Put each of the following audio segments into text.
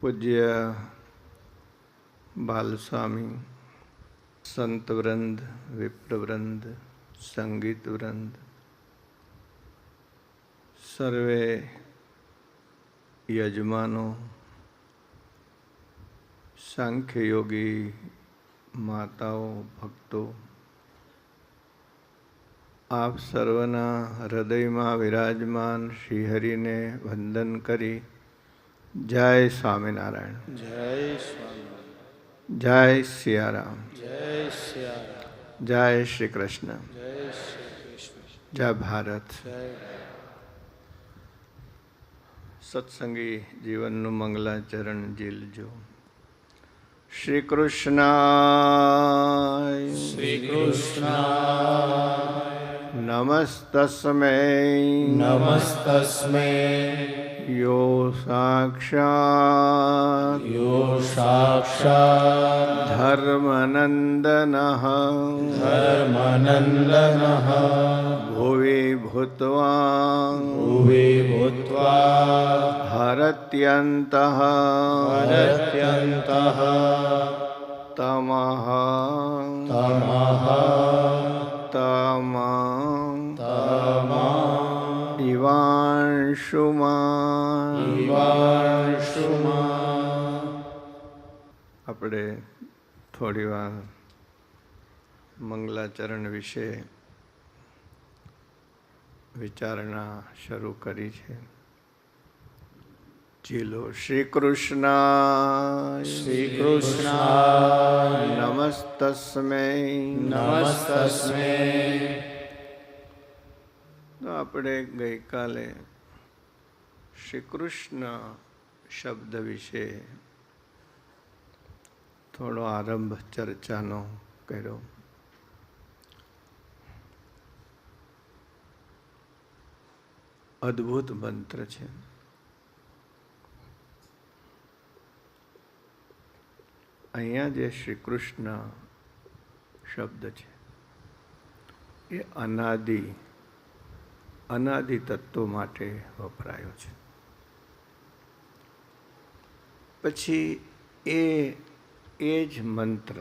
પૂજ્ય બાલસ્વામી, સંતવૃંદ, વિપ્રવૃંદ, સંગીતવૃંદ, સર્વે યજમાનો, સાંખ્યયોગી માતાઓ, ભક્તો, આપ સર્વના હૃદયમાં વિરાજમાન શ્રીહરિને વંદન કરી જય સ્વામિનારાયણ, જય સ્વામિનારાયણ, જય સિયારામ, જય સિયારામ, જય શ્રી કૃષ્ણ, જય શ્રી કૃષ્ણ, જય ભારત. જય સત્સંગી જીવનનું મંગલાચરણ ઝીલજો. શ્રી કૃષ્ણ શ્રી કૃષ્ણ નમસ્તસ્મૈ નમસ્તસ્મૈ યો સાક્ષાત યો સાક્ષાત ધર્મનંદન ધર્મનંદનઃ ભુવિ ભૂત્વા ભુવિ ભૂત્વા હરત્યંતઃ હરત્યંતઃ તમઃ તમઃ ઇવાંશુમાં. ઇવાંશુમાં. આપણે થોડી વાર મંગલાચરણ વિશે વિચારણા શરૂ કરી છે. ચીલો. શ્રી કૃષ્ણ શ્રી કૃષ્ણ નમસ્તસ્મૈ નમસ્તસ્મૈ. તો આપણે ગઈકાલે શ્રી કૃષ્ણ શબ્દ વિશે થોડો આરંભ ચર્ચાનો કર્યો. અદ્ભુત મંત્ર છે. અહીંયા જે શ્રી કૃષ્ણ શબ્દ છે એ અનાદિ તત્વ માટે વપરાયો છે. પછી એ જ મંત્ર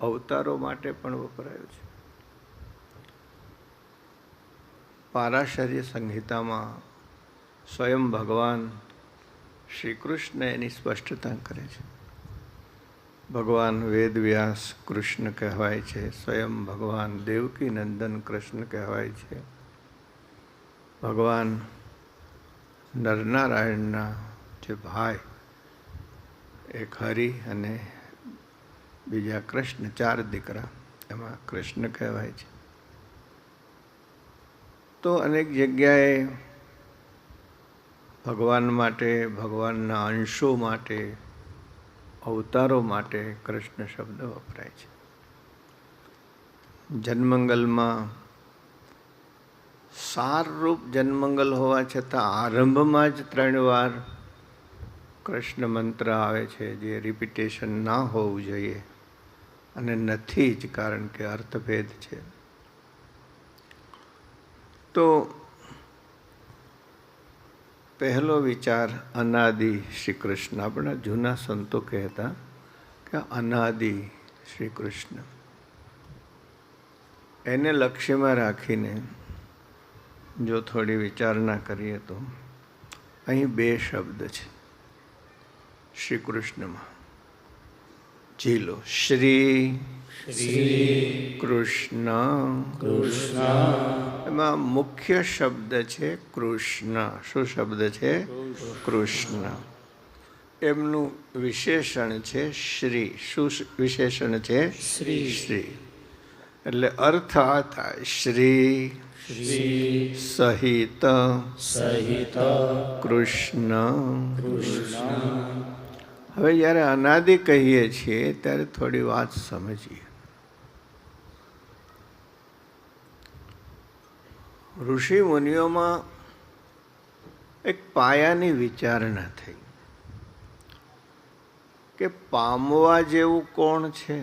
અવતારો માટે પણ વપરાયો છે. પારાશર્ય સંહિતામાં સ્વયં ભગવાન શ્રી કૃષ્ણ એની સ્પષ્ટતા કરે છે. ભગવાન વેદવ્યાસ કૃષ્ણ કહેવાય છે, સ્વયં ભગવાન દેવકી નંદન કૃષ્ણ કહેવાય છે, ભગવાન નરનારાયણના જે ભાઈ એક હરિ અને બીજા કૃષ્ણ, 4 દીકરા, એમાં કૃષ્ણ કહેવાય છે. તો અનેક જગ્યાએ ભગવાન માટે, ભગવાનના અંશો માટે, અવતારો માટે કૃષ્ણ શબ્દ વપરાય છે. જન્મંગલમાં સારરૂપ જન્મંગલ હોવા છતાં આરંભમાં જ 3 વાર કૃષ્ણ મંત્ર આવે છે, જે રિપીટેશન ના હોવું જોઈએ અને નથી જ, કારણ કે અર્થભેદ છે. તો પહેલો વિચાર અનાદિ શ્રી કૃષ્ણ. આપણા જૂના સંતો કહેતા કે અનાદિ શ્રી કૃષ્ણ, એને લક્ષ્યમાં રાખીને જો થોડી વિચારણા કરીએ તો અહીં 2 શબ્દ છે શ્રી કૃષ્ણમાં. ચીલો. શ્રી કૃષ્ણ. એમાં મુખ્ય શબ્દ છે કૃષ્ણ. શું શબ્દ છે? કૃષ્ણ. એમનું વિશેષણ છે શ્રી. શું વિશેષણ છે? શ્રી. એટલે અર્થ આ થાય શ્રી સહિત કૃષ્ણ. હવે જ્યારે અનાદિ કહીએ છીએ ત્યારે થોડી વાત સમજીએ. ઋષિ મુનિઓમાં એક પાયાની વિચારણા થઈ કે પામવા જેવું કોણ છે,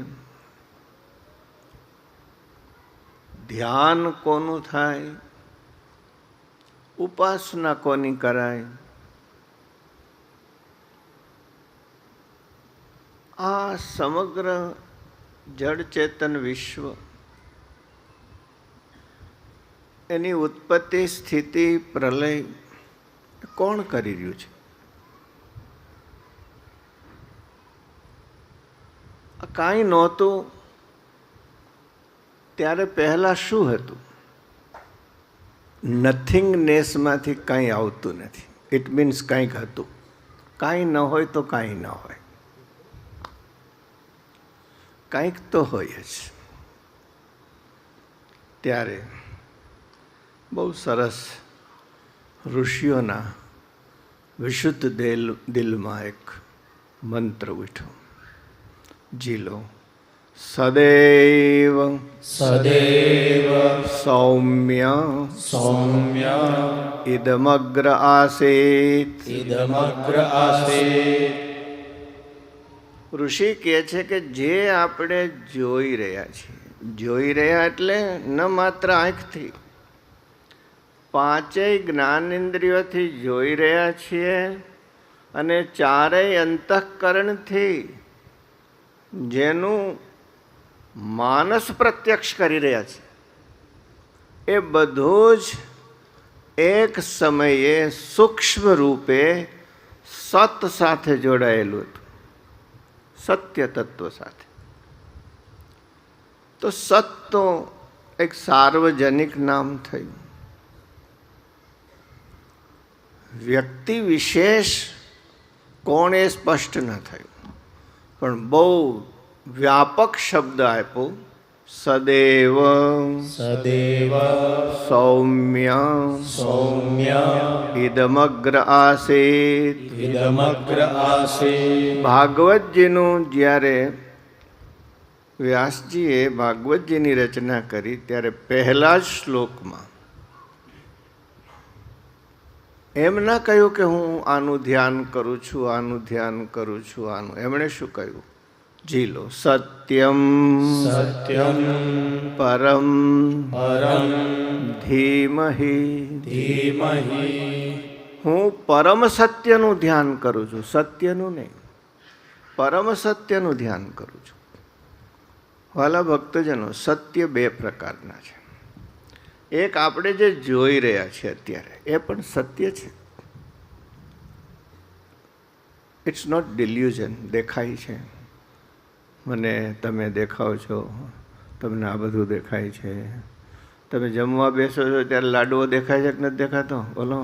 ધ્યાન કોનું થાય, ઉપાસના કોની કરાય, આ સમગ્ર જડ ચેતન વિશ્વ, એની ઉત્પત્તિ, સ્થિતિ, પ્રલય કોણ કરી રહ્યું છે? કાંઈ નહોતું ત્યારે પહેલાં શું હતું? નથિંગનેસમાંથી કાંઈ આવતું નથી. ઇટ મીન્સ કાંઈક હતું. કાંઈ ન હોય તો કાંઈ ન હોય, કાંઈક તો હોય જ. ત્યારે બહુ સરસ ઋષિઓના વિશુદ્ધ દિલમાં એક મંત્ર ઉઠ્યો. જીલો. સદૈવ સદૈવ સૌમ્ય સૌમ્ય ઇદમગ્ર આસીત. ઇદમગ્ર આસીત. ઋષિ કહે છે કે જે આપણે જોઈ રહ્યા છીએ, જોઈ રહ્યા એટલે ન માત્ર આંખથી, પાંચેય જ્ઞાનેન્દ્રિયોથી જોઈ રહ્યા છીએ અને ચારેય અંતઃકરણથી જેનું માનસ પ્રત્યક્ષ કરી રહ્યા છે, એ બધું જ એક સમયે સૂક્ષ્મ રૂપે સત સાથે જોડાયેલું હતું, સત્ય તત્વ સાથે. તો સત તો એક સાર્વજનિક નામ થયું. વ્યક્તિ વિશેષ કોણ એ સ્પષ્ટ ન થયું, પણ બહુ વ્યાપક શબ્દ આપ્યો. સદૈવ સદૈવ સૌમ્ય સૌમ્ય ઇદમગ્ર આસીત. ઇદમગ્ર આસીત. ભાગવતજીનું જ્યારે વ્યાસજીએ ભાગવતજીની રચના કરી ત્યારે પહેલા જ શ્લોકમાં એમ ના કહ્યું કે હું આનું ધ્યાન કરું છું, આનું ધ્યાન કરું છું, આનું. એમણે શું કહ્યું? જીલો. સત્યમ સત્યમ પરમ પરમ ધીમહિ. ધીમહિ. હું પરમ સત્યનું ધ્યાન કરું છું, સત્યનું નહીં, પરમ સત્યનું ધ્યાન કરું છું. વાલા ભક્તજનો, સત્ય બે પ્રકારના છે. એક આપણે જે જોઈ રહ્યા છીએ અત્યારે, એ પણ સત્ય છે. It's not delusion. દેખાય છે, મને તમે દેખાવ છો, તમને આ બધું દેખાય છે. તમે જમવા બેસો છો ત્યારે લાડવો દેખાય છે કે નથી દેખાતો? બોલો.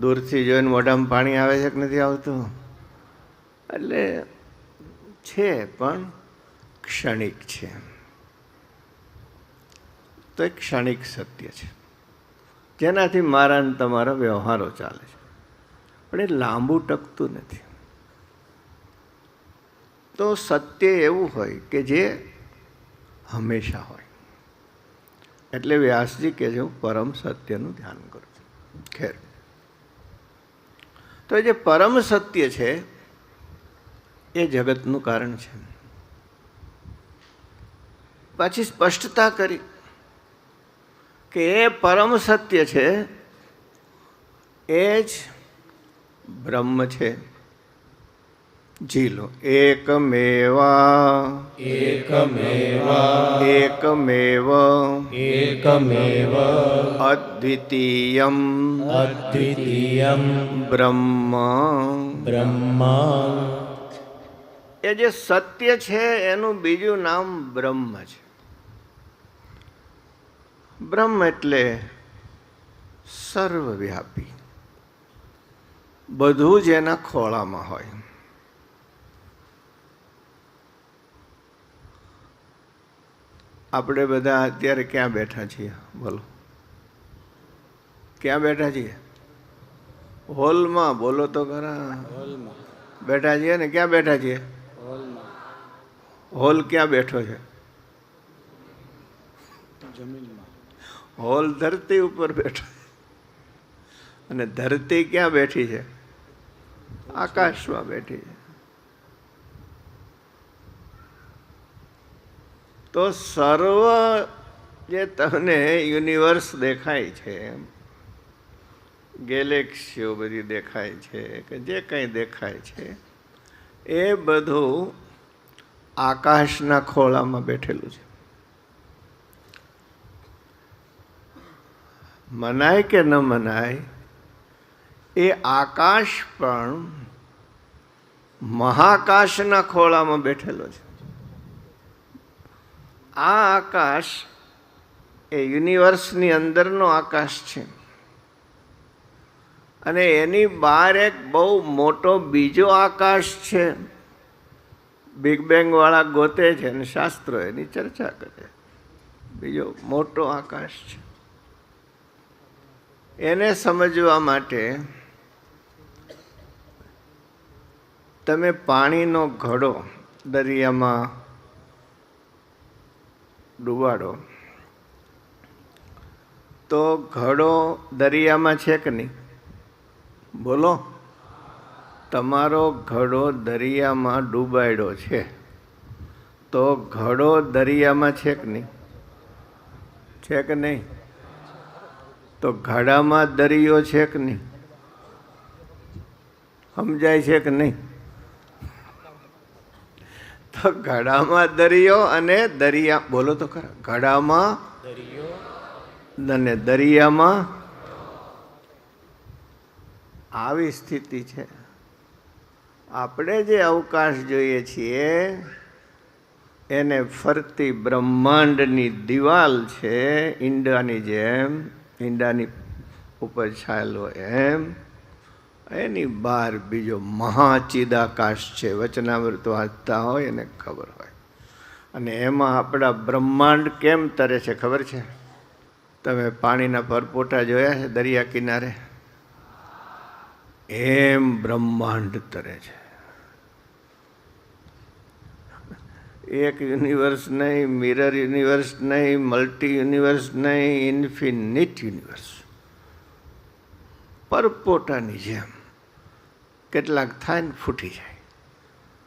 દૂરથી જોઈને મોઢામાં પાણી આવે છે કે નથી આવતું? એટલે છે, પણ ક્ષણિક છે. તો એક ક્ષણિક સત્ય છે જેનાથી મારા ને તમારા વ્યવહારો ચાલે છે, પણ એ લાંબુ ટકતું નથી. તો સત્ય એવું હોય કે જે હંમેશા હોય. એટલે વ્યાસજી કહે છે હું પરમ સત્યનું ધ્યાન કરું છું. ખેર, તો જે પરમ સત્ય છે એ જગતનું કારણ છે. પાછી સ્પષ્ટતા કરી કે એ પરમ સત્ય છે એ જ બ્રહ્મ છે. જીલો. એકમેવા એકમેવા એકમેવ એકમેવ અદ્વિતીયમ અદ્વિતીયમ બ્રહ્મ. બ્રહ્મ. એ જે સત્ય છે એનું બીજું નામ બ્રહ્મ છે. બ્રહ્મ એટલે સર્વવ્યાપી, બધું જ એના ખોળામાં હોય. આપણે બધા અત્યારે ક્યાં બેઠા છીએ? બોલો, ક્યાં બેઠા છીએ? હોલમાં. બોલો તો ખરા. બેઠા છીએ ને? ક્યાં બેઠા છીએ? હોલ ક્યાં બેઠો છે? હોલ ધરતી ઉપર બેઠો છે. અને ધરતી ક્યાં બેઠી છે? આકાશમાં બેઠી છે. તો સર્વ જે તમને યુનિવર્સ દેખાય છે, ગેલેક્સીઓ બધી દેખાય છે, કે જે કંઈ દેખાય છે, એ બધું આકાશના ખોળામાં બેઠેલું છે. મનાય કે ન મનાય, એ આકાશ પણ મહાકાશના ખોળામાં બેઠેલો છે. આ આકાશ એ યુનિવર્સની અંદરનો આકાશ છે, અને એની બહાર એક બહુ મોટો બીજો આકાશ છે. બિગ બેંગ વાળા ગોતે છે અને શાસ્ત્રો એની ચર્ચા કરે. બીજો મોટો આકાશ છે. એને સમજવા માટે તમે પાણીનો ઘડો દરિયામાં ડૂબાડો તો ઘડો દરિયામાં છે કે નહીં? બોલો. તમારો ઘડો દરિયામાં ડૂબાડ્યો છે તો ઘડો દરિયામાં છે કે નહીં? છે કે નહીં? તો ઘડામાં દરિયો છે કે નહીં? સમજાય છે કે નહીં? તો ઘડામાં દરિયો અને દરિયા, બોલો તો ખરા, ઘડામાં દરિયો અને દરિયામાં આવી સ્થિતિ છે. આપણે જે અવકાશ જોઈએ છીએ એને ફરતી બ્રહ્માંડની દિવાલ છે, ઈંડાની જેમ, ઈંડાની ઉપર છાયેલો એમ. એની બહાર બીજો મહાચિદાકાશ છે. વચનામૃત વાંચતા હોય એને ખબર હોય. અને એમાં આપણા બ્રહ્માંડ કેમ તરે છે ખબર છે? તમે પાણીના પરપોટા જોયા છે દરિયા કિનારે? એમ બ્રહ્માંડ તરે છે. એક યુનિવર્સ નહીં, મિરર યુનિવર્સ નહીં, મલ્ટી યુનિવર્સ નહીં, ઇન્ફિનિટ યુનિવર્સ. પરપોટાની જેમ કેટલાક થાય ને ફૂટી જાય,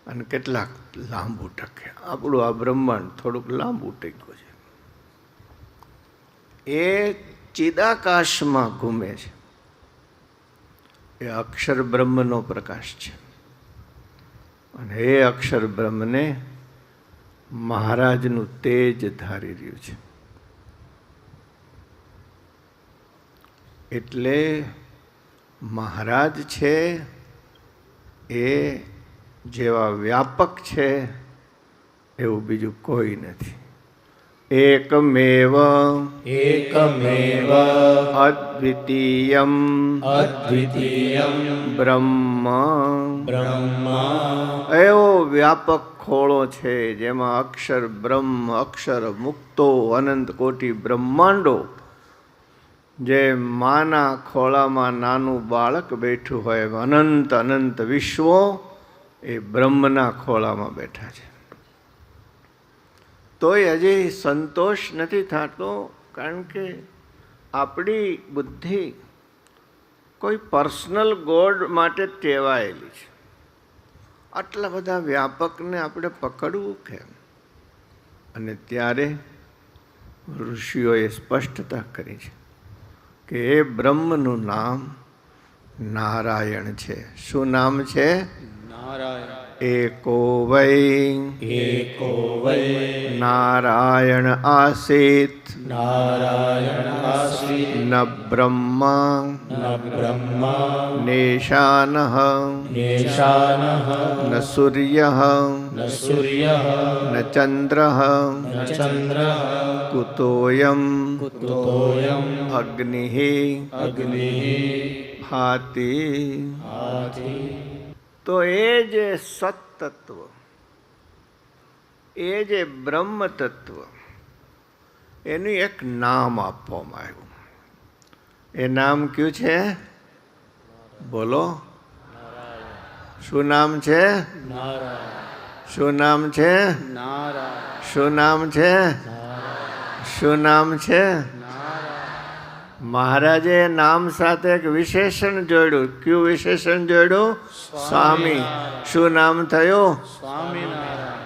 અને કેટલાક લાંબુ ટકે. આપણું આ બ્રહ્માંડ થોડુંક લાંબુ ટક્યું છે. એ ચિદાકાશમાં ઘૂમે છે. એ અક્ષર બ્રહ્મનો પ્રકાશ છે. અને એ અક્ષર બ્રહ્મને મહારાજનું તેજ ધારી રહ્યું છે. એટલે મહારાજ છે એ જેવા વ્યાપક છે એવું બીજું કોઈ નથી. એકમેવ એકમેવ અદ્વિતીયમ અદ્વિતીયમ બ્રહ્મ. બ્રહ્મ એવો વ્યાપક ખોળો છે જેમાં અક્ષર બ્રહ્મ, અક્ષર મુક્તો, અનંત કોટી બ્રહ્માંડો. જે માના ખોળામાં નાનું બાળક બેઠું હોય, અનંત અનંત વિશ્વો એ બ્રહ્મના ખોળામાં બેઠા છે. તોય હજી સંતોષ નથી થતો, કારણ કે આપણી બુદ્ધિ કોઈ પર્સનલ ગોડ માટે ટેવાયેલી છે. આટલા બધા વ્યાપકને આપણે પકડવું કેમ? અને ત્યારે ઋષિઓએ સ્પષ્ટતા કરી છે કે એ બ્રહ્મનું નામ નારાયણ છે. શું નામ છે? નારાયણ. એકો વૈ એકો વૈ નારાયણ આસીત નારાયણ આસીત ન બ્રહ્મા ન બ્રહ્મા નેશાનઃ નેશાનઃ ન સૂર્યઃ ન સૂર્યઃ ન ચંદ્રઃ ન ચંદ્રઃ કુતોયમ કુતોયમ અગ્નિઃ અગ્નિઃ ભાતિ. આથી. તો એ જે સત્તત્વ, એ જે બ્રહ્મ તત્વ, એનું એક નામ આપવામાં આવ્યું. એ નામ કયું છે? બોલો. શું નામ છે? નારાયણ. શું નામ છે? નારાયણ. શું નામ છે? શું નામ છે? મહારાજે નામ સાથે એક વિશેષણ જોડ્યું. કયું વિશેષણ જોડ્યું? સ્વામી. શું નામ થયું? સ્વામિનારાયણ.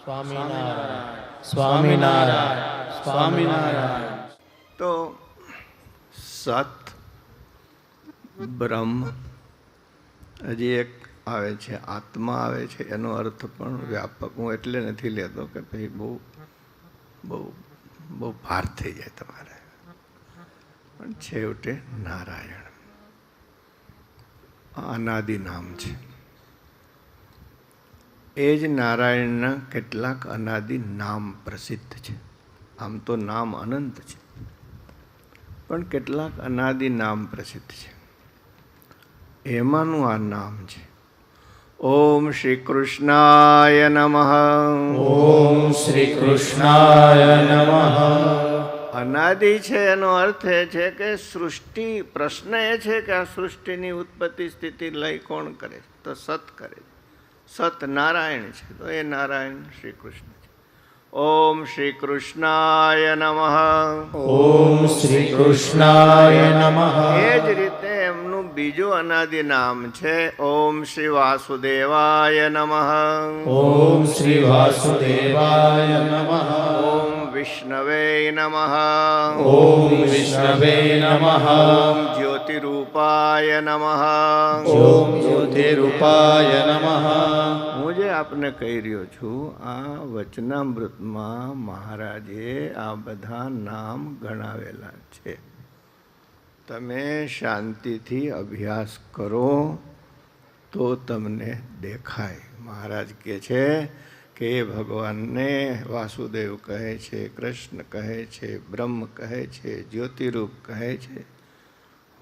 સ્વામિનારાયણ. સ્વામિનારાયણ. સ્વામિનારાયણ. તો સત બ્રહ્મ, હજી એક આવે છે, આત્મા આવે છે, એનો અર્થ પણ વ્યાપક. હું એટલે નથી લેતો કે ભાઈ બહુ બહુ બહુ ભાર થઈ જાય તમારે, પણ છેવટે નારાયણ અનાદિ નામ છે. એ જ નારાયણના કેટલાક અનાદિ નામ પ્રસિદ્ધ છે. આમ તો નામ અનંત છે, પણ કેટલાક અનાદિ નામ પ્રસિદ્ધ છે. એમાંનું આ નામ છે ઓમ શ્રી કૃષ્ણાય નમઃ. ઓમ શ્રી કૃષ્ણાય નમઃ. અનાદિ છે એનો અર્થ એ છે કે સૃષ્ટિ, પ્રશ્ન એ છે કે આ સૃષ્ટિની ઉત્પત્તિ સ્થિતિ લય કોણ કરે છે? તો સત કરે છે. સત નારાયણ છે, તો એ નારાયણ શ્રી કૃષ્ણ છે. ઓમ શ્રી કૃષ્ણાય નમઃ. ઓમ શ્રી કૃષ્ણાય નમઃ. એ જ રીતે એમનું બીજું અનાદિ નામ છે ઓમ શ્રી વાસુદેવાય નમઃ. ઓમ શ્રી વાસુદેવાય નમઃ. ઓમ વિષ્ણવે નમઃ. ઓમ વિષ્ણવે નમઃ. ઓમ જ્યોતિરૂપાય નમઃ. ઓમ જ્યોતિરૂપાય નમઃ. હું જે આપને કહી રહ્યો છું, આ વચનામૃતમાં મહારાજે આ બધા નામ ગણાવેલા છે. તમે શાંતિથી અભ્યાસ કરો તો તમને દેખાય. મહારાજ કહે છે કે ભગવાનને વાસુદેવ કહે છે, કૃષ્ણ કહે છે, બ્રહ્મ કહે છે, જ્યોતિરૂપ કહે છે.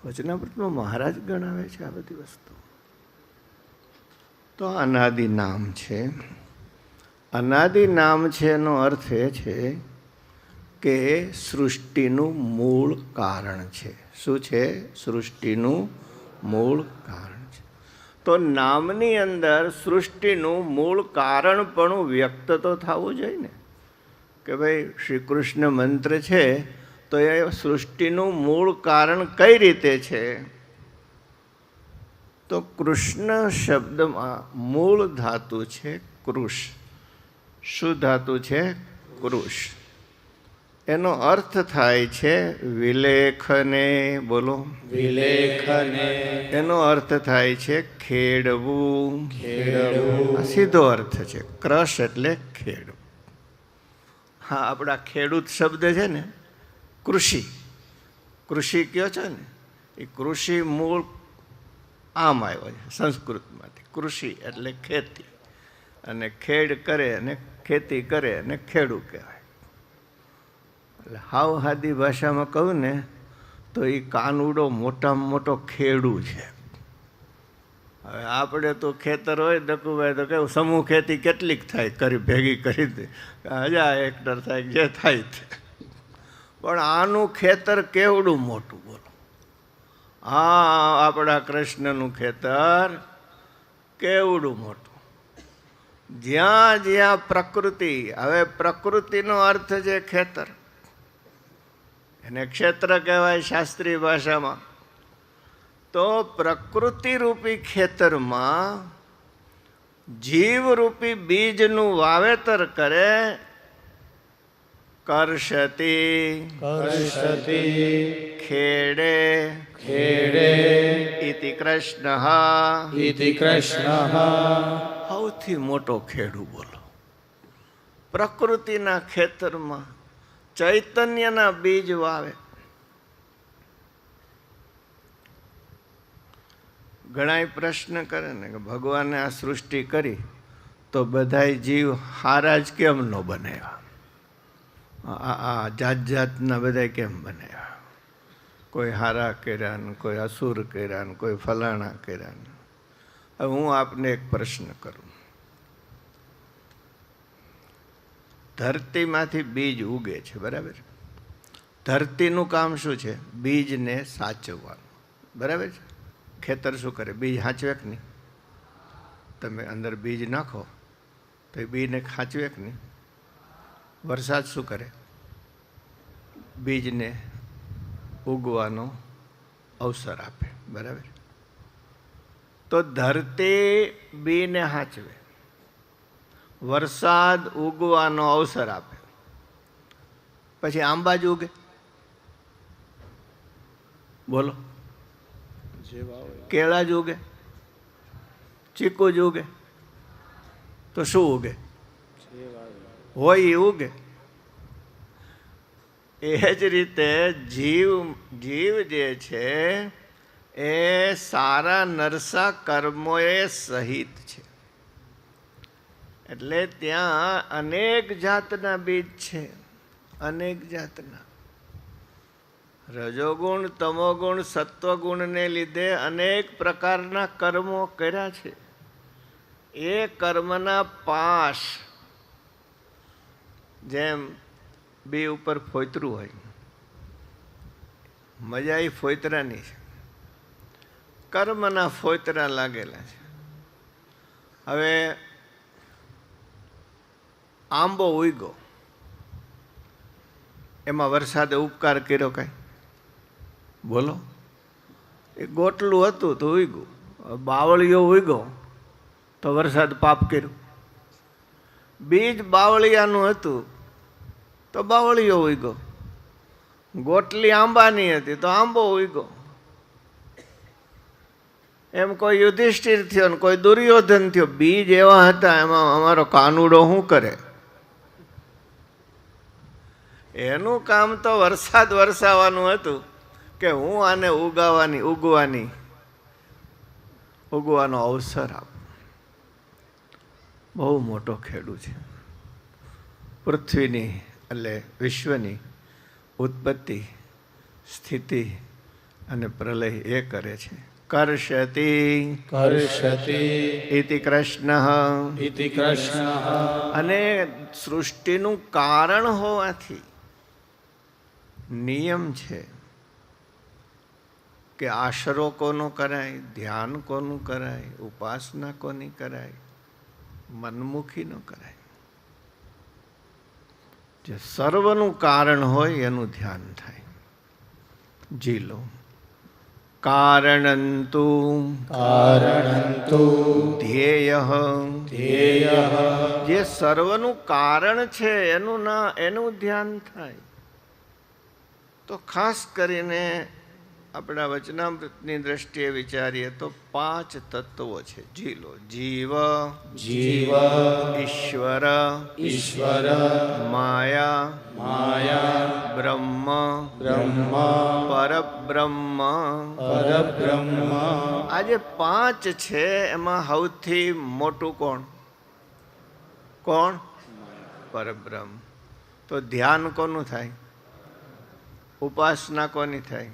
વચનામૃતમાં મહારાજ ગણાવે છે આ બધી વસ્તુ. તો અનાદિ નામ છે. અનાદિ નામ છે એનો અર્થ એ છે કે સૃષ્ટિનું મૂળ કારણ છે. શું છે? સૃષ્ટિનું મૂળ કારણ છે. તો નામની અંદર સૃષ્ટિનું મૂળ કારણ પણ વ્યક્ત તો થવું જોઈએ ને, કે ભાઈ શ્રી કૃષ્ણ મંત્ર છે તો એ સૃષ્ટિનું મૂળ કારણ કઈ રીતે છે? તો કૃષ્ણ શબ્દમાં મૂળ ધાતુ છે કૃષ. શું ધાતુ છે? કૃષ. એનો અર્થ થાય છે વિલેખને. બોલો. વિલેખને. એનો અર્થ થાય છે ખેડવું. ખેડવું. આ સીધો અર્થ છે. ક્રશ એટલે ખેડવું. હા, આપણા ખેડૂત શબ્દ છે ને, કૃષિ. કૃષિ કયો છે ને, એ કૃષિ મૂળ આમ આવ્યો છે સંસ્કૃતમાંથી. કૃષિ એટલે ખેતી, અને ખેડ કરે અને ખેતી કરે અને ખેડૂ કહેવાય. એટલે હાવ સાદી ભાષામાં કહું ને તો એ કાનુડો મોટામાં મોટો ખેડૂ છે. હવે આપણે તો ખેતર હોય દકુભાઈ તો કેવું સમૂહ ખેતી કેટલીક થાય, કરી ભેગી કરી દે, 1000 હેક્ટર થાય, જે થાય તે. પણ આનું ખેતર કેવડું મોટું, બોલો. હા, આપણા કૃષ્ણનું ખેતર કેવડું મોટું. જ્યાં જ્યાં પ્રકૃતિ, હવે પ્રકૃતિનો અર્થ છે ખેતર, એને ક્ષેત્ર કહેવાય શાસ્ત્રીય ભાષામાં. તો પ્રકૃતિરૂપી ખેતરમાં જીવરૂપી બીજનું વાવેતર કરે. કર્ષતી. કર્ષતી. ખેડે. ખેડે. ઇતિ કૃષ્ણ. ઇતિ કૃષ્ણ. સૌથી મોટો ખેડૂ, બોલો. પ્રકૃતિના ખેતરમાં ચૈતન્યના બીજ વાવે. ઘણા પ્રશ્ન કરે ને કે ભગવાને આ સૃષ્ટિ કરી તો બધાય જીવ હારા જ કેમ ન બનાવ્યા? આ જાત જાતના બધા કેમ બનાવ્યા? કોઈ હારા કર્યા ને કોઈ અસુર કર્યા ને કોઈ ફલાણા કર્યા ને. હવે હું આપને એક પ્રશ્ન કરું. ધરતીમાંથી બીજ ઉગે છે, બરાબર? ધરતીનું કામ શું છે? બીજને સાચવવાનું, બરાબર છે? ખેતર શું કરે? બીજ સાચવે કે નહીં? તમે અંદર બીજ નાખો તો એ બીજને સાચવે કે નહીં? વરસાદ શું કરે? બીજને ઉગવાનો અવસર આપે, બરાબર? તો ધરતી બીને સાચવે, વરસાદ ઉગવાનો અવસર આપે. પછી આંબા જ ઉગે, બોલો. કેળા જ ઉગે, ચીકુ જ ઉગે તો શું ઉગે? હોય એ ઉગે. એ જ રીતે જીવ જે છે એ સારા નરસા કર્મોએ સહિત છે. એટલે ત્યાં અનેક જાતના બીજ છે, અનેક જાતના. રજોગુણ, તમોગુણ, સત્વગુણને લીધે અનેક પ્રકારના કર્મો કર્યા છે. એ કર્મના પાશ જેમ બી ઉપર ફોતરું હોય, મજા એ ફોતરાની છે. કર્મના ફોતરા લાગેલા છે. હવે આંબો ઉગ્યો, એમાં વરસાદે ઉપકાર કર્યો કાંઈ? બોલો. એ ગોટલું હતું તો ઉગ્યું. બાવળિયો ઉગ્યો તો વરસાદ પાપ કર્યું. બીજ બાવળિયાનું હતું તો બાવળિયો ઉગ્યો. ગોટલી આંબાની હતી તો આંબો ઉગ્યો. એમ કોઈ યુધિષ્ઠિર થયો ને કોઈ દુર્યોધન થયો. બીજ એવા હતા, એમાં અમારો કાનુડો શું કરે? એનું કામ તો વરસાદ વરસાવવાનું હતું કે હું આને ઉગવાનો અવસર આપું. બહુ મોટો ખેડૂ છે. પૃથ્વીની એટલે વિશ્વની ઉત્પત્તિ, સ્થિતિ અને પ્રલય એ કરે છે. કર્ષતિ ઇતિ કૃષ્ણ. અને સૃષ્ટિનું કારણ હોવાથી નિયમ છે કે આશરો કોનો કરાય, ધ્યાન કોનું કરાય, ઉપાસના કોની કરાય, મનમુખી નો કરાય. જે સર્વનું કારણ હોય એનું ધ્યાન થાય. જી લો. કારણંતુ ધ્યેય. જે સર્વનું કારણ છે એનું ધ્યાન થાય. તો ખાસ કરીને આપણા વચનામૃતની દ્રષ્ટિએ વિચારીએ તો 5 તત્વો છે. જી લો. જીવ, ઈશ્વર, માયા, બ્રહ્મ, પરબ્રહ્મ. આ જે 5 છે એમાં સૌથી મોટું કોણ? પરબ્રહ્મ. તો ધ્યાન કોનું થાય? ઉપાસના કોની થાય?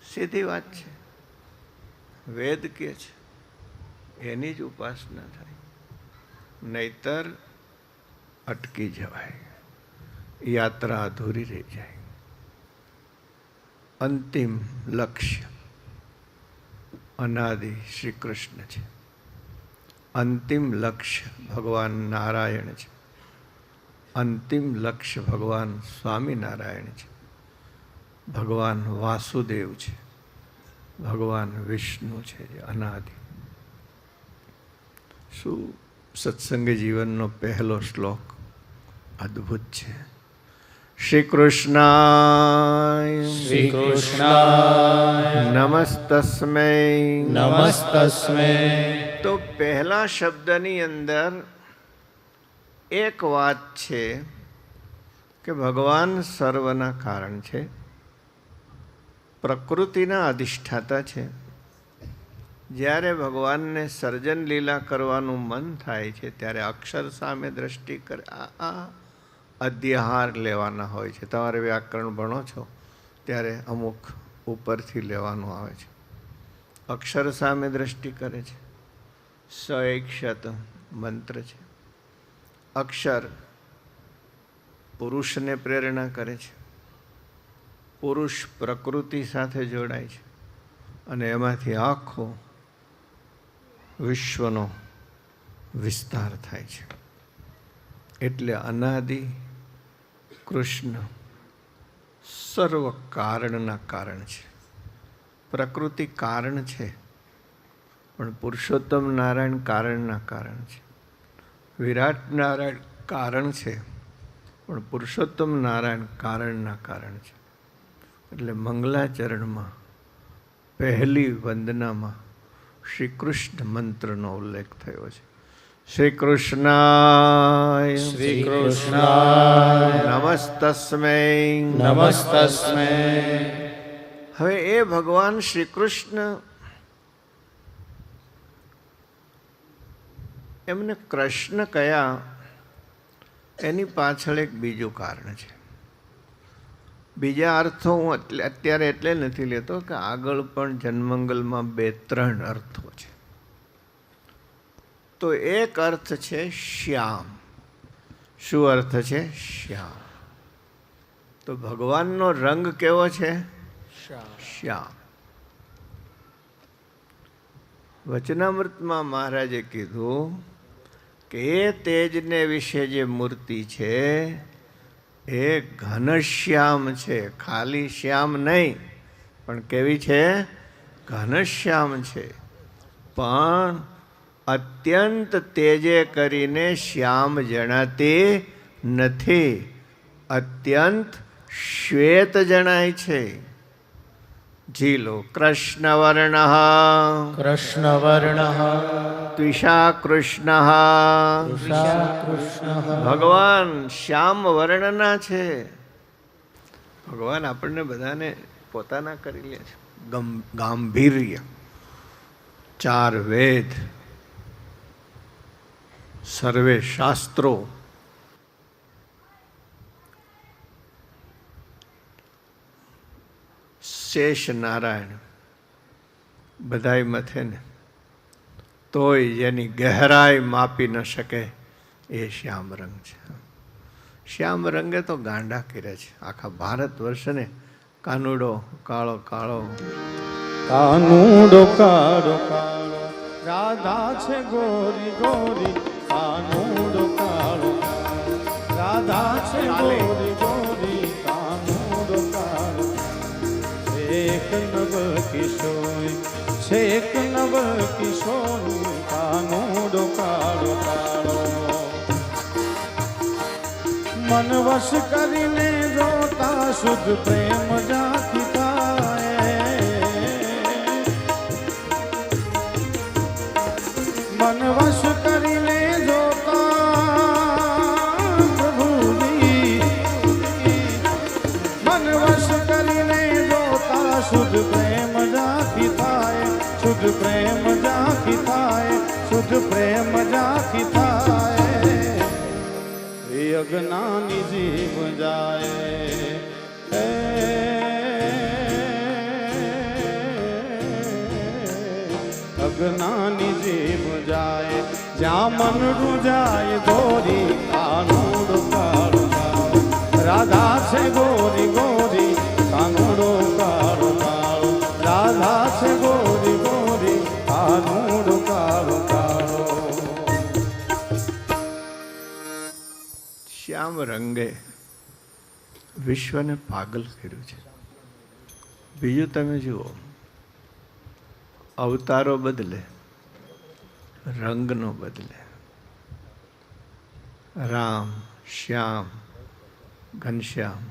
સીધી વાત છે. વેદ કે છે એની જ ઉપાસના થાય, નહીતર અટકી જવાય, યાત્રા અધૂરી રહી જાય. અંતિમ લક્ષ્ય અનાદિ શ્રી કૃષ્ણ છે. અંતિમ લક્ષ્ય ભગવાન નારાયણ છે. અંતિમ લક્ષ્ય ભગવાન સ્વામિનારાયણ છે. ભગવાન વાસુદેવ છે. ભગવાન વિષ્ણુ છે. અનાદિ. શું સત્સંગ જીવનનો પહેલો શ્લોક અદ્ભુત છે. શ્રી કૃષ્ણાય નમસ્તસ્મૈ. તો પહેલા શબ્દની અંદર એક વાત છે કે ભગવાન સર્વના કારણ છે, પ્રકૃતિના અધિષ્ઠાતા છે. જ્યારે ભગવાનને સર્જન લીલા કરવાનું મન થાય છે ત્યારે અક્ષર સામે દ્રષ્ટિ કરે. આ અધ્યાહાર લેવાના હોય છે. તમારે વ્યાકરણ ભણો છો ત્યારે અમુક ઉપરથી લેવાનું આવે છે. અક્ષર સામે દ્રષ્ટિ કરે છે. સૈક્ષત મંત્ર છે. અક્ષર પુરુષને પ્રેરણા કરે છે. પુરુષ પ્રકૃતિ સાથે જોડાય છે અને એમાંથી આખો વિશ્વનો વિસ્તાર થાય છે. એટલે અનાદિ કૃષ્ણ સર્વ કારણના કારણ છે. પ્રકૃતિ કારણ છે, પણ પુરુષોત્તમ નારાયણ કારણના કારણ છે. વિરાટ નારાયણ કારણ છે, પણ પુરુષોત્તમ નારાયણ કારણના કારણ છે. એટલે મંગલાચરણમાં પહેલી વંદનામાં શ્રી કૃષ્ણ મંત્રનો ઉલ્લેખ થયો છે. શ્રી કૃષ્ણાય શ્રી કૃષ્ણાય નમસ્તસ્મૈ નમસ્તસ્મૈ. હવે એ ભગવાન શ્રી કૃષ્ણ એમને કૃષ્ણ કયા એની પાછળ એક બીજું કારણ છે. બીજા અર્થો હું અત્યારે એટલે નથી લેતો કે આગળ પણ જન્મંગલમાં 2-3 અર્થો છે. તો એક અર્થ છે શ્યામ. શું અર્થ છે? શ્યામ. તો ભગવાનનો રંગ કેવો છે? શ્યામ. વચનામૃતમાં મહારાજે કીધું કે એ તેજને વિશે જે મૂર્તિ છે એ ઘનશ્યામ છે. ખાલી શ્યામ નહીં, પણ કેવી છે? ઘનશ્યામ છે. પણ અત્યંત તેજે કરીને શ્યામ જણાતી નથી, અત્યંત શ્વેત જણાય છે. જીલો કૃષ્ણવર્ણ કૃષ્ણવર્ણ ત્વિષા કૃષ્ણ ભગવાન શ્યામ વર્ણના છે. ભગવાન આપણને બધાને પોતાના કરી લે છે. ગાંભીર્ય, 4 વેદ, સર્વે શાસ્ત્રો, શેષ નારાયણ બધાય મથે ને તોય જેની ગહેરાઈ માપી ન શકે એ શ્યામ રંગ છે. શ્યામ રંગે તો ગાંડા કર્યા છે આખા ભારત વર્ષને. કાનુડો કાળો કાળો, કાનુડો કાળો કાળો, રાધા છે ગોરી ગોરી. કાનુડો કાળો રાધા છે ગોરી ગોરી. કાનુડો કાળો છેક નવ કિશોરી, છેક નવ કિશોરી. કાનુડો કાળો કાળો મન વશ કરીને જોતા શુદ્ધ પ્રેમ જાતિ થાય. મન વશ કરીને જોતા પ્રભુજી, મન વશ કરીને જોતા શુદ્ધ પ્રેમ જાતિ થાય. શુદ્ધ પ્રેમ જાતિ થાય. શુદ્ધ પ્રેમ જાતિ થાય. અજ્ઞાની જીવ જાય, અજ્ઞાની જીવ જાય. જ્યાં મન રૂજાય ગોરી. કાનુડો કાળો કાળો, રાધા છે ગોરી ગોરી. કાનુડો કાળો કાળો, રાધા છે ગોરી ગોરી. કાનુડો કાળો કાળો. શ્યામ રંગે વિશ્વને પાગલ કર્યું છે. બીજું તમે જુઓ, અવતારો બદલે, રંગનો બદલે. રામ, શ્યામ, ઘનશ્યામ,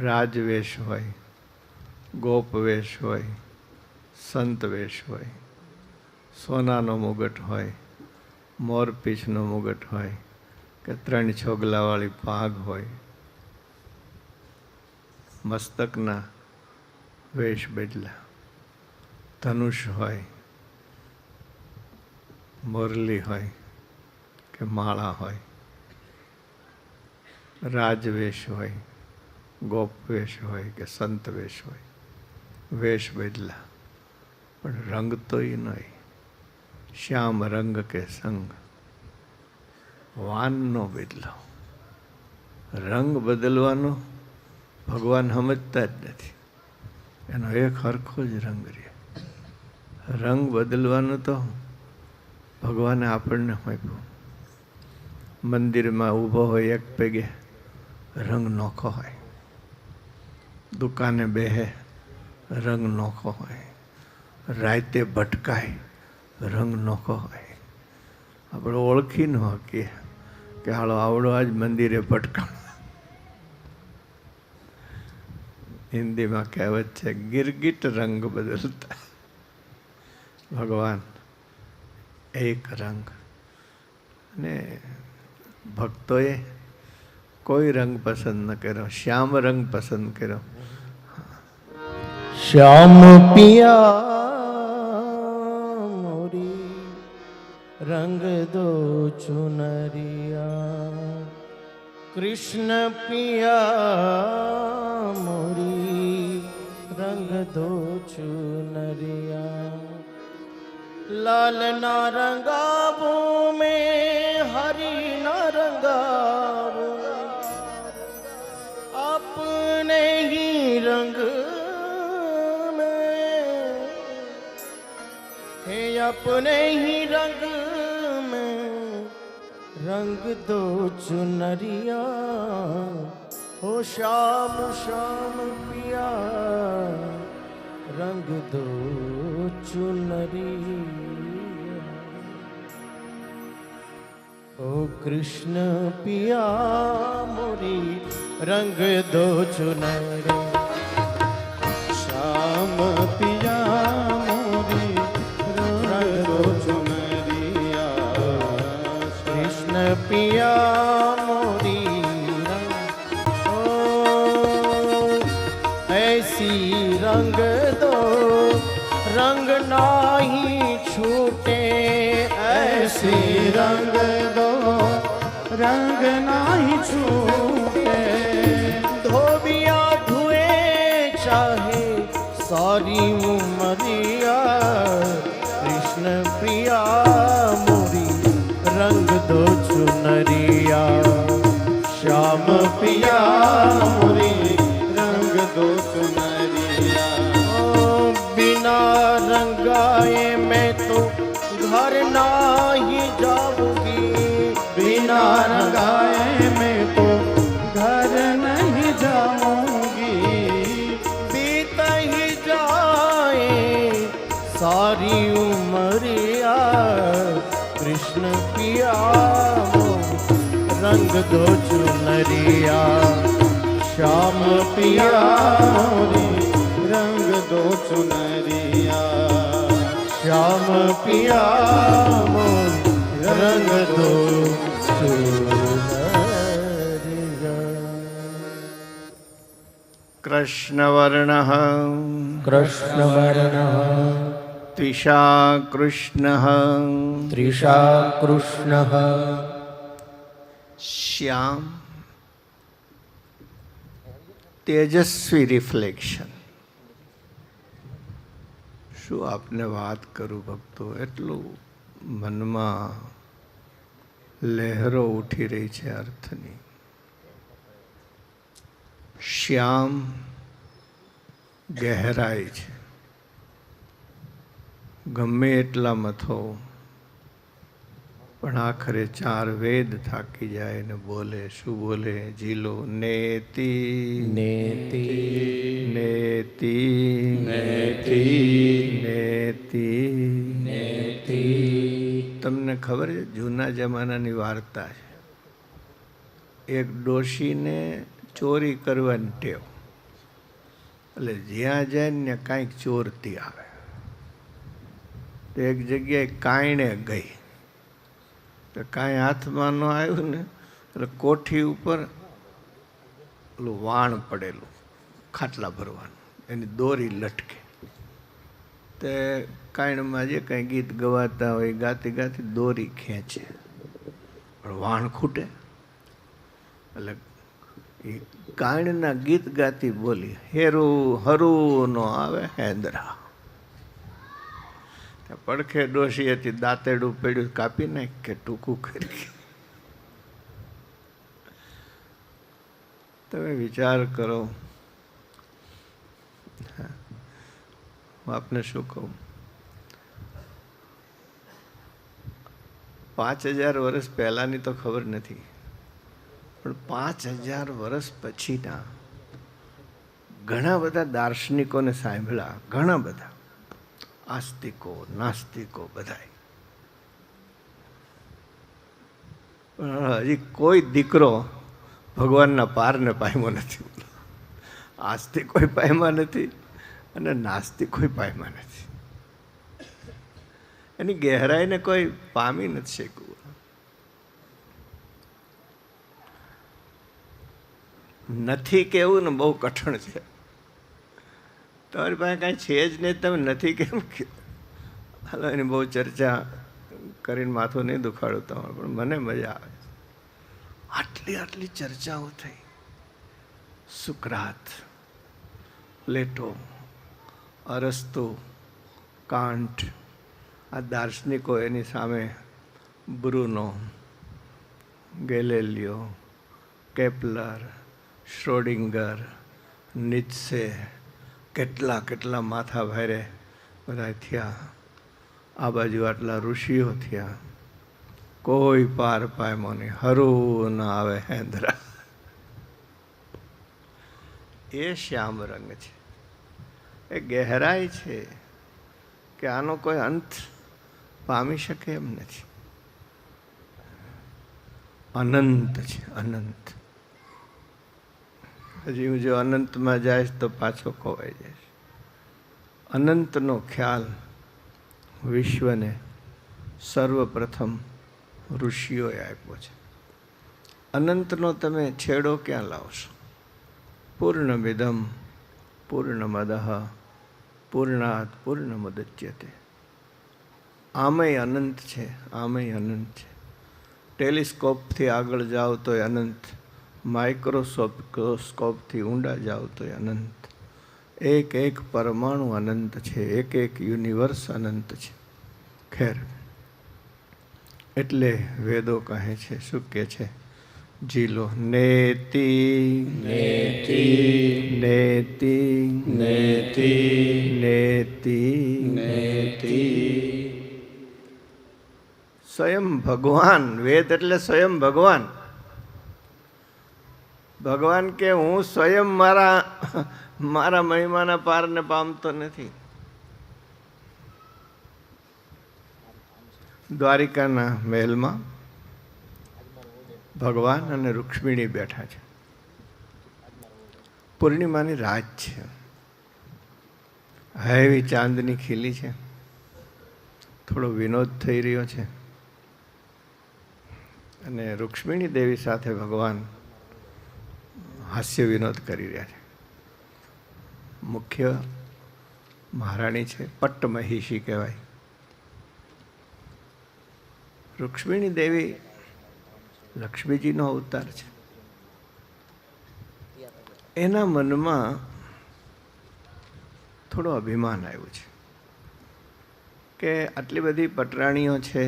રાજવેશ હોય, ગોપવેશ હોય, સંતવેશ હોય, સોનાનો મુગટ હોય, મોરપીંછનો મુગટ હોય કે 3 છોગલાવાળી પાઘ હોય, મસ્તકના વેશ બદલા, ધનુષ હોય, મોરલી હોય કે માળા હોય, રાજવેશ હોય, ગોપવેશ હોય કે સંતવેશ હોય, વેશ બદલા, પણ રંગ તો એ નહીં. શ્યામ રંગ કે સંગ વાનનો બદલો. રંગ બદલવાનો ભગવાન સમજતા જ નથી. એનો એક હરખો જ રંગ રહે. રંગ બદલવાનું તો ભગવાને આપણને આપ્યું. મંદિરમાં ઊભો હોય એક પેગે, રંગ નોખો હોય. દુકાને બેહે, રંગ નોખો હોય. રાતે ભટકાય, રંગ નોખો હોય. આપણે ઓળખી ન શકીએ કે હાલો આવડો આજ મંદિરે ભટકાણ. હિન્દીમાં કહેવત છે, ગિરગિટ રંગ બદલતા. ભગવાન એક રંગ, અને ભક્તોએ કોઈ રંગ પસંદ ન કર્યો, શ્યામ રંગ પસંદ કર્યો. શ્યામ પિયા મોરી રંગ દો ચુનરિયા, કૃષ્ણ પિયા મોરી રંગ દો ચુનરિયા. લાલ ના રંગાવો મેં હરી ના રંગાવો, अपने ही रंग में, हे अपने ही रंग में रंग दो चुनरिया. हो श्याम श्याम पिया रंग दो चुनरिया. ओ कृष्ण पिया मोरी रंग दो चुनरिया. श्याम पिया मोरी रंग दो चुनरिया. कृष्ण पिया मोरी रंग, ओ ऐसी रंग दो रंग नाही छूटे, ऐसी रंग दो रंग नाही छूटे. धोबिया धुए चाहे सारी उमरिया. कृष्ण प्रिया मोरी रंग दो चुनरिया. श्याम पिया मोरी रंग दो चुनरिया. बिना रंगाए मैं तो घर नाही जाऊंगी. बिना रंगाए मैं तो घर नहीं जाऊंगी. बीत ही जाए सारी उमरिया. कृष्ण पिया रंग दो चुनरिया. श्याम पिया मोरी रंग दो चुनरिया. श्याम पिया रंग दो चुनरिया. કૃષ્ણવર્ણ कृष्णवर्ण ત્વિષા કૃષ્ણ त्रिषा कृष्ण શ્યામ તેજસ્વી રિફ્લેક્શન. શું આપને વાત કરું ભક્તો, એટલું મનમાં લહેરો ઉઠી રહી છે અર્થની. શ્યામ ગહેરાઈ છે. ગમે એટલા મથો પણ આખરે ચાર વેદ થાકી જાય ને બોલે. શું બોલે? જીલો નેતિ नेति નેતિ नेति નેતિ. नेति. તમને ખબર છે, જૂના જમાનાની વાર્તા છે. એક ડોશીને ચોરી કરવાની ટેવ, એટલે જ્યાં જાય ને કાંઈક ચોરતી આવે. તો એક જગ્યાએ કાંઈને ગઈ, તો કાંઈ હાથમાં ન આવ્યું ને, એટલે કોઠી ઉપર પેલું વાણ પડેલું ખાટલા ભરવાનું, એની દોરી લટકે. તે કાંઈમાં જે કાંઈ ગીત ગવાતા હોય ગાતી ગાતી દોરી ખેંચે, પણ વાણ ખૂટે. એટલે એ કાંઈના ગીત ગાતી બોલી, હેરું હરું નો આવે હેંદરા. પડખે ડોશી હતી, દાંતેડું પડ્યું, કાપી નાખ કે ટૂંકું કરી. તમે વિચાર કરો. હું આપને શું કહું, 5000 વર્ષ પહેલાંની તો ખબર નથી, પણ 5000 વર્ષ પછીના ઘણા બધા દાર્શનિકોને સાંભળ્યા, ઘણા બધા આસ્તિકો નાસ્તિકો બધાય. પણ હજી કોઈ દીકરો ભગવાનના પારને પામ્યો નથી. આસ્તિકોય પામ્યા નથી અને નાસ્તિકોય પામ્યા નથી. એની ગહેરાઈને કોઈ પામી નથી શકવું. નથી કેવું ને બહુ કઠણ છે. તમારી પાસે કાંઈ છે જ નહીં, તમે નથી કેમ હાલો એની બહુ ચર્ચા કરીને માથું નહીં દુખાડું તમારું, પણ મને મજા આવે. આટલી ચર્ચાઓ થઈ. સુકરાત, પ્લેટો, અરસ્તુ, કાન્ટ, આ દાર્શનિકો, એની સામે બ્રુનો, ગેલેલિયો, કેપલર, શ્રોડિંગર, નીત્સે, કેટલા માથા ભારે બધા થયા. આ બાજુ આટલા ઋષિઓ થયા. કોઈ પાર પાયમો નહીં. હરું ન આવે હેન્દ્રા. એ શ્યામ રંગ છે, એ ગહેરાઈ છે કે આનો કોઈ અંત પામી શકે એમ નથી. અનંત છે, અનંત. હજી હું જો અનંતમાં જઈશ તો પાછો ખોવાઈ જઈશ. અનંતનો ખ્યાલ વિશ્વને સર્વપ્રથમ ઋષિઓએ આપ્યો છે. અનંતનો તમે છેડો ક્યાં લાવશો? પૂર્ણમિદમ પૂર્ણમદઃ પૂર્ણાત પૂર્ણમુદચ્યતે. આમય અનંત છે, આમય અનંત છે. ટેલિસ્કોપથી આગળ જાઓ તોય અનંત, માઇક્રોસ્કોપથી ઊંડા જાઓ તોય અનંત. એક પરમાણુ અનંત છે, એક યુનિવર્સ અનંત છે. ખેર, એટલે વેદો કહે છે, શું કહે છે? જીલો નેતિ નેતિ નેતિ નેતિ નેતિ નેતિ. સ્વયં ભગવાન, વેદ એટલે સ્વયં ભગવાન. ભગવાન કે હું સ્વયં મારા મહિમાના પારને પામતો નથી. દ્વારિકાના મહેલમાં ભગવાન અને રૂક્ષ્મિણી બેઠા છે. પૂર્ણિમાની રાત છે. હેવી ચાંદની ખીલી છે. થોડો વિનોદ થઈ રહ્યો છે. અને રૂક્ષ્મિણી દેવી સાથે ભગવાન હાસ્ય વિનોદ કરી રહ્યા છે. મુખ્ય મહારાણી છે, પટ્ટમહિષી કહેવાય. રૂક્ષ્મિણી દેવી લક્ષ્મીજીનો અવતાર છે. એના મનમાં થોડો અભિમાન આવ્યું છે કે આટલી બધી પટરાણીઓ છે,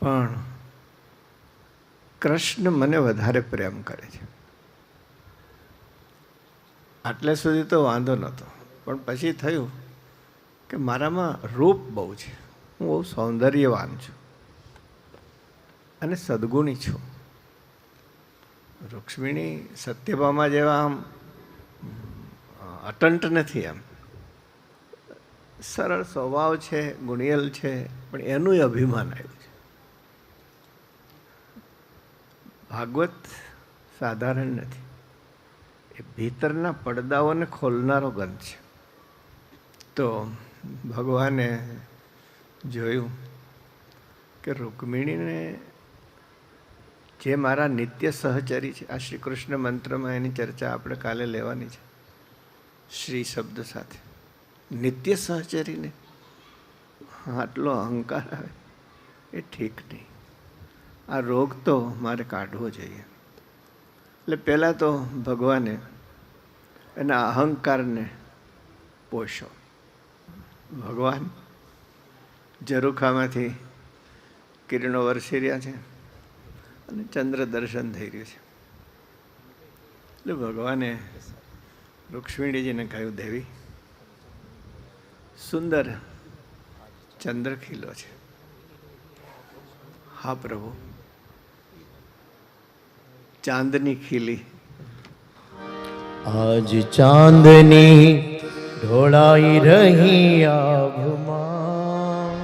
પણ કૃષ્ણ મને વધારે પ્રેમ કરે છે. આટલે સુધી તો વાંધો નહોતો, પણ પછી થયું કે મારામાં રૂપ બહુ છે, હું બહુ સૌંદર્યવાન છું અને સદગુણી છું. રૂક્ષ્મિણી સત્યભામા જેવા આમ અટંટ નથી, આમ સરળ સ્વભાવ છે, ગુણિયલ છે, પણ એનું અભિમાન આવ્યું છે. ભાગવત સાધારણ નથી, એ ભીતરના પડદાઓને ખોલનારો ગ્રંથ છે. તો ભગવાને જોયું કે રૂક્મિણીને, જે મારા નિત્ય સહચરી છે, આ શ્રી કૃષ્ણ મંત્રમાં એની ચર્ચા આપણે કાલે લેવાની છે, શ્રી શબ્દ સાથે. નિત્ય સહચરીને આટલો અહંકાર આવે એ ઠીક નહીં. આ રોગ તો મારે કાઢવો જોઈએ. એટલે પહેલાં તો ભગવાને એના અહંકારને પોષો. ભગવાન ઝરૂખામાંથી કિરણો વરસી રહ્યા છે અને ચંદ્ર દર્શન થઈ રહ્યું છે. એટલે ભગવાને રૂક્ષ્મિણીજીને કહ્યું, દેવી, સુંદર ચંદ્ર ખીલો છે. હા પ્રભુ. ચાંદની ખીલી. આજ ચાંદની ઢોળાઈ રહી આભમાં,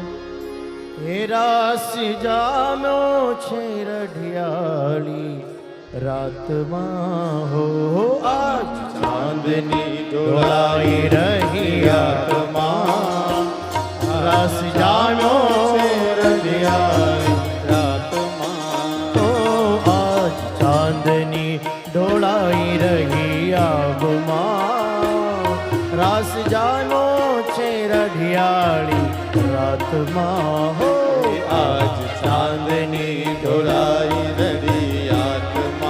હે રાસ જામ્યો છે રઢિયાળી રાતમાં. હો આજ ચાંદની ઢોળાઈ રહી આભમાં, રાસ જામ્યો છે રઢિયાળી રાતમાં. ઓ આજ ચાંદની ઢોળાઈ રહી આભમાં, રાસ જામ્યો છે રઢિયાળી રાતમાં. હો આજ ચાંદની ઢોળાઈ રઢિયાતમાં,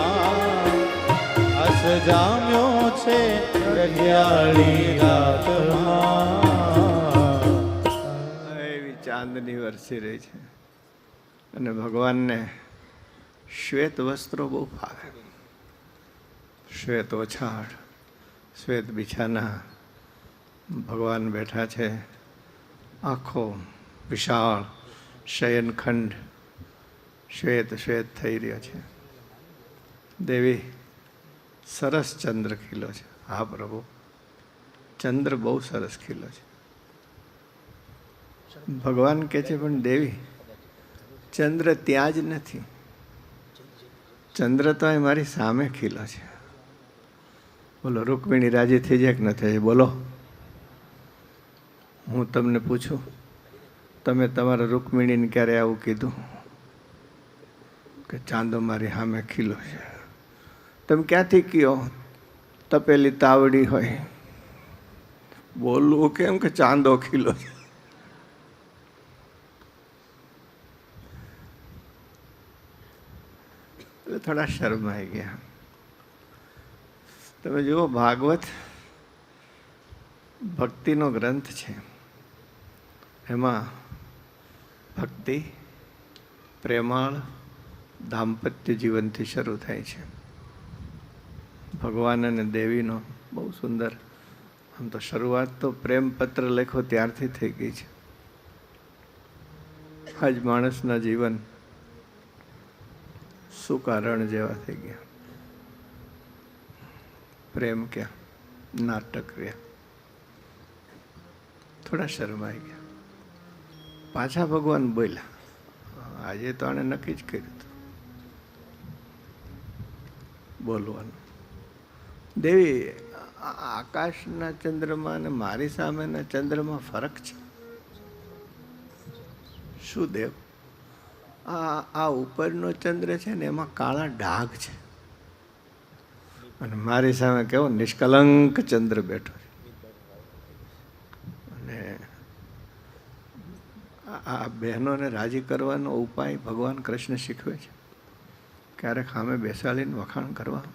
આસ જામ્યો છે રઢિયાળી રાતમાં. એવી ચાંદની વરસી રહી છે અને ભગવાનને શ્વેત વસ્ત્રો બહુ ફાવે. શ્વેત ઓછાળ, શ્વેત બિછાના, ભગવાન બેઠા છે. આખો વિશાળ શયનખંડ શ્વેત શ્વેત થઈ રહ્યો છે. દેવી સરસ ચંદ્ર ખીલો છે. હા પ્રભુ, ચંદ્ર બહુ સરસ ખીલો છે. ભગવાન કહે છે પણ દેવી ચંદ્ર ત્યાં જ નથી, ચંદ્ર તો અહીં મારી સામે ખીલો છે. બોલો રૂકમિણી રાજી થઈ જાય કે ન થઈ જાય? બોલો, હું તમને પૂછું, તમે તમારા રૂકમિણીને ક્યારે આવું કીધું કે ચાંદો મારી સામે ખીલો છે? તમે ક્યાંથી કયો તપેલી તાવડી હોય? બોલવું કેમ કે ચાંદો ખીલો છે? એટલે થોડા શરમાઈ ગયા. તમે જુઓ, ભાગવત ભક્તિનો ગ્રંથ છે. એમાં ભક્તિ પ્રેમાળ દાંપત્ય જીવનથી શરૂ થાય છે. ભગવાન અને દેવીનો બહુ સુંદર, આમ તો શરૂઆત તો પ્રેમ પત્ર લખો ત્યારથી થઈ ગઈ છે. આજ માણસના જીવન સુકારણ જેવા થઈ ગયા. પ્રેમ ક્યાં, નાટક રહ્યા. થોડા શરમાઈ ગયા. પાછા ભગવાન બોલ્યા. આજે તો આણે નક્કી જ કર્યું હતું બોલવાનું. દેવી, આકાશના ચંદ્રમાં અને મારી સામેના ચંદ્રમાં ફરક છે. શું દેવ? આ ઉપરનો ચંદ્ર છે ને એમાં કાળા ડાઘ છે, અને મારી સામે કેવો નિષ્કલંક ચંદ્ર બેઠો છે. અને આ બહેનોને રાજી કરવાનો ઉપાય ભગવાન કૃષ્ણ શીખવે છે. ક્યારેક સામે બેસાડીને વખાણ કરવા,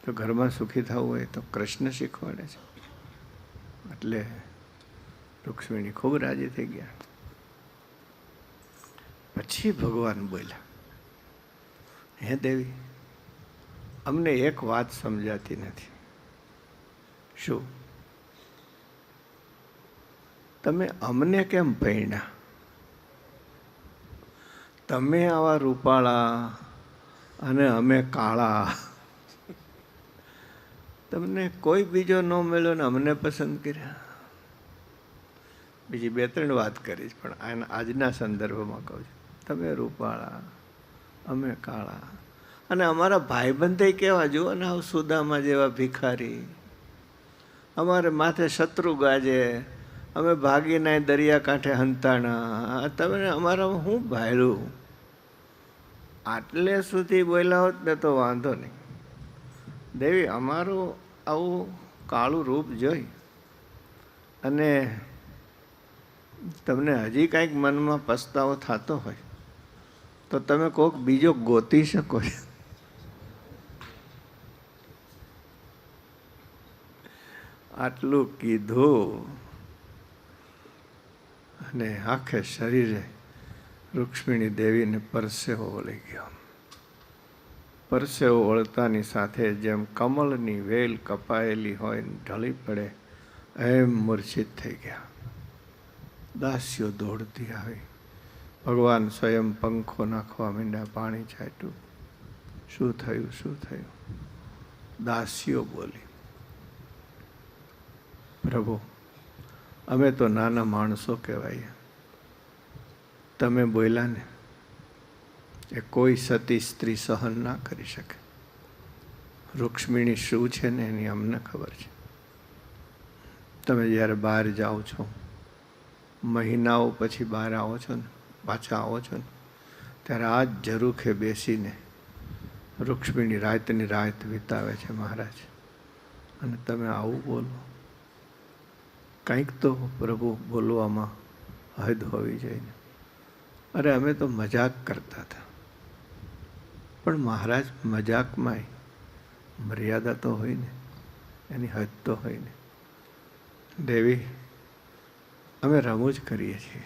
તો ઘરમાં સુખી થવું હોય તો કૃષ્ણ શીખવાડે છે. એટલે રૂક્ષ્મિણી ખૂબ રાજી થઈ ગયા. પછી ભગવાન બોલ્યા, હે દેવી, અમને એક વાત સમજાતી નથી. શું? તમે અમને કેમ પૈણ્યા? તમે આવા રૂપાળા અને અમે કાળા. તમને કોઈ બીજો ન મળ્યો ને અમને પસંદ કર્યા. બીજી 2-3 વાત કરીશ, પણ આજના સંદર્ભમાં કહું છું. તમે રૂપાળા, અમે કાળા, અને અમારા ભાઈબંધે કેવા, જુઓ ને આવ સુદામા જેવા ભિખારી. અમારે માથે શત્રુ ગાજે, અમે ભાગીને દરિયા કાંઠે હંતાણા. તમે અમારામાં શું ભાયલું? આટલે સુધી બોલ્યા હોત ને તો વાંધો નહીં. દેવી, અમારું આવું કાળું રૂપ જોઈ અને તમને હજી કાંઈક મનમાં પસ્તાવો થતો હોય તો તમે કોઈક બીજો ગોતી શકો છો. આટલું કીધું અને આખે શરીરે રૂક્ષ્મિણી દેવીને પરસેવો વળી ગયો. પરસેવો વળતાની સાથે જેમ કમળની વેલ કપાયેલી હોય ને ઢળી પડે એમ મૂર્છિત થઈ ગયા. દાસીઓ દોડતી આવી. ભગવાન સ્વયં પંખો નાખવા માંડ્યા, પાણી છાંટ્યું. શું થયું, શું થયું? દાસીઓ બોલી, પ્રભુ, અમે તો નાના માણસો કહેવાય. તમે બોલ્યા ને એ કોઈ સતી સ્ત્રી સહન ના કરી શકે. રૂક્ષ્મિણી શું છે ને એની અમને ખબર છે. તમે જ્યારે બહાર જાઓ છો મહિનાઓ પછી બહાર આવો છો ને, પાછા આવો છો ને, ત્યારે આ જ ઝરૂખે બેસીને રૂક્ષ્મણી રાતની રાત વિતાવે છે મહારાજ. અને તમે આવું બોલો. કંઈક તો પ્રભુ બોલવામાં હદ હોવી જોઈએ. અરે અમે તો મજાક કરતા હતા, પણ મહારાજ મજાકમાંય મર્યાદા તો હોય ને, એની હદ તો હોય ને. દેવી, અમે રમૂજ કરીએ છીએ,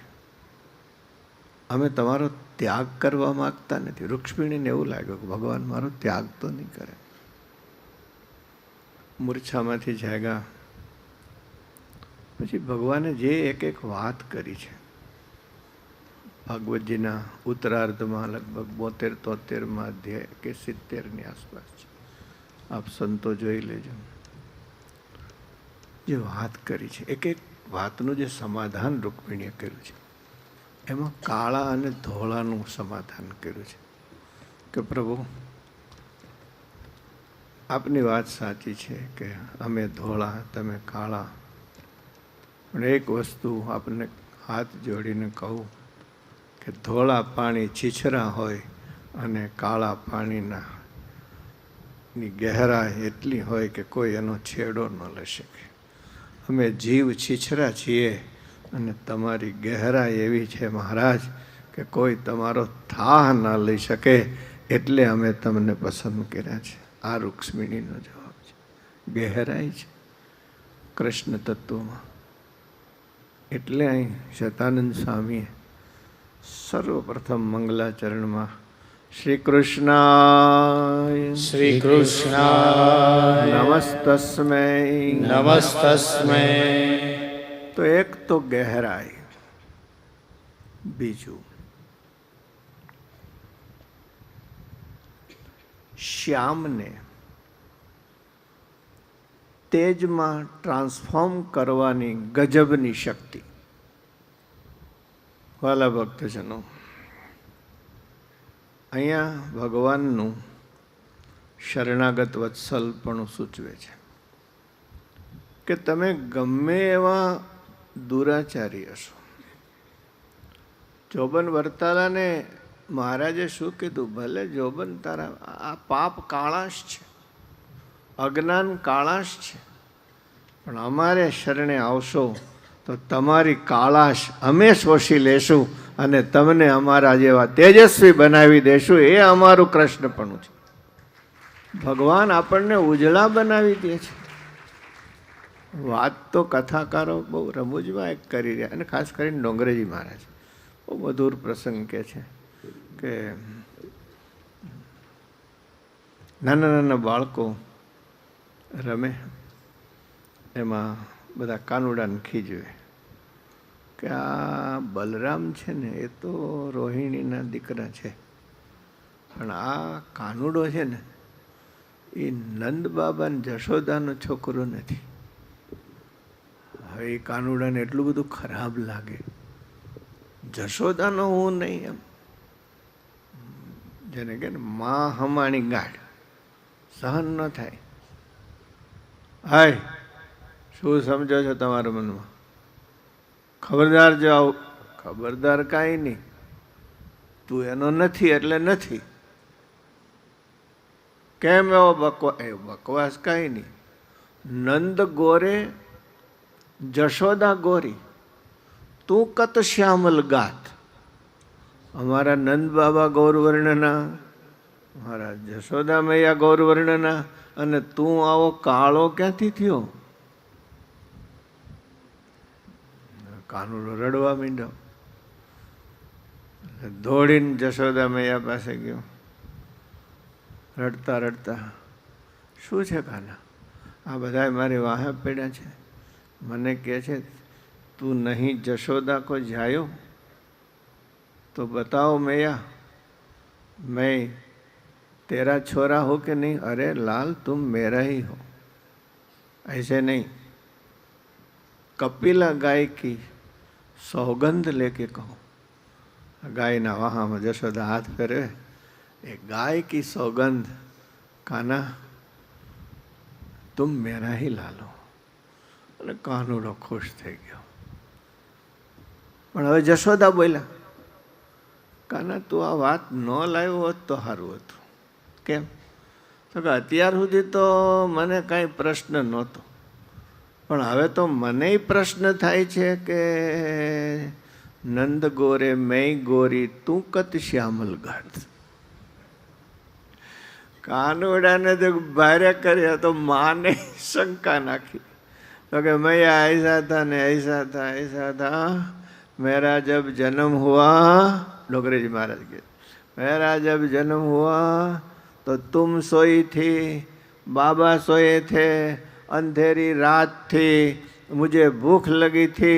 અમે તમારો ત્યાગ કરવા માગતા નથી. રૂક્ષ્મણીને એવું લાગ્યું કે ભગવાન મારો ત્યાગ તો નહીં કરે. મૂર્છામાંથી જાગ્યા પછી ભગવાને જે એક એક વાત કરી છે ભાગવતજીના ઉત્તરાર્ધમાં, લગભગ 72-73 અધ્યાય કે 70ની આસપાસ છે. આપ સંતો જોઈ લેજો. જે વાત કરી છે, એક એક વાતનું જે સમાધાન રૂક્મિણીએ કર્યું છે, એમાં કાળા અને ધોળાનું સમાધાન કર્યું છે કે પ્રભુ આપની વાત સાચી છે કે અમે ધોળા, તમે કાળા, પણ એક વસ્તુ આપને હાથ જોડીને કહું કે ધોળા પાણી છીછરા હોય અને કાળા પાણીના ની ગહેરાઈ એટલી હોય કે કોઈ એનો છેડો ન લઈ શકે. અમે જીવ છીછરા છીએ અને તમારી ગહેરાઈ એવી છે મહારાજ કે કોઈ તમારો થાહ ન લઈ શકે, એટલે અમે તમને પસંદ કર્યા છે. આ રૂક્ષ્મણીનો જવાબ છે. ગહેરાઈ છે કૃષ્ણ તત્વમાં. એટલે અહીં શતાનંદ સ્વામીએ સર્વપ્રથમ મંગલાચરણમાં શ્રી કૃષ્ણાય શ્રી કૃષ્ણાય નમસ્તસ્મૈ નમસ્તસ્મૈ. તો એક તો ગહેરાઈ, બીજું શ્યામને તેજમાં ટ્રાન્સફોર્મ કરવાની ગજબની શક્તિ. વાલા ભક્તજનો, અહીંયા ભગવાનનું શરણાગત વત્સલપણું સૂચવે છે કે તમે ગમે એવા દુરાચારી હશો. જોબન વર્તાલાને મહારાજે શું કીધું? ભલે જોબન તારા આ પાપ કાળાશ છે, અજ્ઞાન કાળાશ છે, પણ અમારે શરણે આવશો તો તમારી કાળાશ અમે શોષી લેશું અને તમને અમારા જેવા તેજસ્વી બનાવી દેશું. એ અમારું કૃષ્ણપણું છે. ભગવાન આપણને ઉજળા બનાવી દે છે. વાત તો કથાકારો બહુ રમૂજમાં એક કરી રહ્યા, અને ખાસ કરીને ડોંગરેજી મહારાજ બહુ મધુર પ્રસંગ કહે છે કે નાના નાના બાળકો રમે, એમાં બધા કાનુડાને ખીજવે કે આ બલરામ છે ને એ તો રોહિણીના દીકરા છે, પણ આ કાનુડો છે ને એ નંદ બાબા ને જશોદાનો છોકરો નથી. હવે એ કાનુડાને એટલું બધું ખરાબ લાગે, જશોદાનો હું નહીં, એમ જેને કે માં હમાણી ગાઢ સહન ન થાય. હાય, શું સમજો છો તમારા મનમાં? ખબરદાર જાઓ. ખબરદાર કાંઈ નહીં, તું એનો નથી એટલે નથી. કેમ એવો બકવાસ? કાંઈ નહીં. નંદ ગોરે જશોદા ગોરી, તું કત શ્યામલ ગાત. અમારા નંદ બાબા ગૌરવર્ણના, અમારા જશોદા મૈયા ગૌરવર્ણના, અને તું આવો કાળો ક્યાંથી થયો? કાનુડો રડવા માંડ્યો. દોડીને જશોદા મૈયા પાસે ગયો, રડતા રડતા, શું છે કાના? આ બધા મારી વાહે પડ્યા છે, મને કહે છે તું નહીં જશોदा को जायो तो बताओ मैया मैं तेरा छोरा हो कि नहीं? अरे लाल तुम मेरा ही हो, ऐसे नहीं. कपिला गाय की सौगंध लेके कहो. गायના વાહામાં જશોદા હાથ ફેરવે, એ ગાય की सौगंध, काना तुम मेरा ही लालो. અને કાનુડો ખુશ થઈ ગયો. પણ હવે જશોદા બોલ્યા, કાના તું આ વાત ન લાવ્યો હોત તો સારું હતું. કેમ? તો કે અત્યાર સુધી તો મને કાંઈ પ્રશ્ન નહોતો, પણ હવે તો મને પ્રશ્ન થાય છે કે નંદ ગોરે મેં ગોરી તું કત શ્યામલ ગાત. કાનુડાને તો ભારે કર્યા તો માને શંકા નાખી. તો કે મૈયા ऐसा था ने ऐसा था ऐसा था, मेरा जब जन्म हुआ, डोगरे जी महाराज के, मेरा जब जन्म हुआ तो तुम सोई थी, बाबा सोए थे, अंधेरी रात थी, मुझे भूख लगी थी,